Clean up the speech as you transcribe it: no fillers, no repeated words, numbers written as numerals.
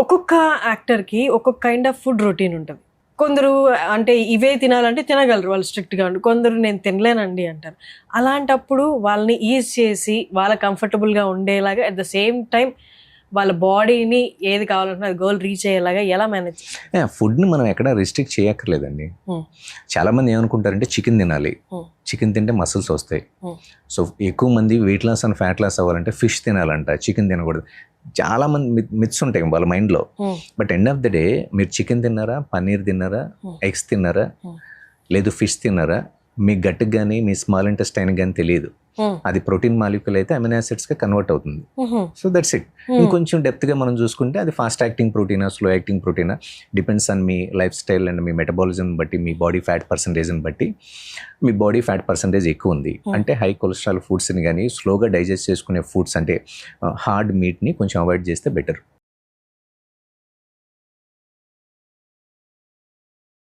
ఒక్కొక్క యాక్టర్కి ఒక్కొక్క kind of food routine ఉంటుంది. కొందరు అంటే ఇవే తినాలంటే తినగలరు, వాళ్ళు స్ట్రిక్ట్గా ఉండి. కొందరు నేను తినలేనండి అంటారు. అలాంటప్పుడు వాళ్ళని ఈజ్ చేసి వాళ్ళ కంఫర్టబుల్గా ఉండేలాగా అట్ ద సేమ్ టైం వాళ్ళ బాడీని ఏది కావాలంటే అది గోల్ రీచ్ అయ్యేలాగా ఎలా మేనేజ్? ఫుడ్ని మనం ఎక్కడ రిస్ట్రిక్ట్ చేయక్కర్లేదండి. చాలామంది ఏమనుకుంటారంటే చికెన్ తినాలి, చికెన్ తింటే మసిల్స్ వస్తాయి. సో ఎక్కువ మంది weight loss and fat loss అవ్వాలంటే ఫిష్ తినాలంట, చికెన్ తినకూడదు. చాలా మంది మిత్స్ ఉంటాయి వాళ్ళ మైండ్లో. But end of the day మీరు చికెన్ తిన్నారా, పన్నీర్ తిన్నారా, ఎగ్స్ తిన్నారా, లేదు ఫిష్ తిన్నారా, మీ గట్టుకు కానీ మీ స్మాల్ ఇంటెస్టైన్ కానీ తెలియదు. అది ప్రోటీన్ మాలిక్యూల్ అయితే అమినో యాసిడ్స్గా కన్వర్ట్ అవుతుంది. So that's it. ఇంకొంచెం డెప్త్గా మనం చూసుకుంటే అది ఫాస్ట్ యాక్టింగ్ ప్రోటీనా, స్లో యాక్టింగ్ ప్రోటీనా, డిపెండ్స్ ఆన్ మీ లైఫ్ స్టైల్ అండ్ మీ మెటబాలిజం బట్టి, మీ బాడీ ఫ్యాట్ పర్సంటేజ్ని బట్టి. మీ బాడీ ఫ్యాట్ పర్సంటేజ్ ఎక్కువ ఉంది అంటే హై కొలెస్ట్రాల్ ఫుడ్స్ని కానీ, స్లోగా డైజెస్ట్ చేసుకునే ఫుడ్స్ అంటే హార్డ్ మీట్ని కొంచెం అవాయిడ్ చేస్తే బెటర్.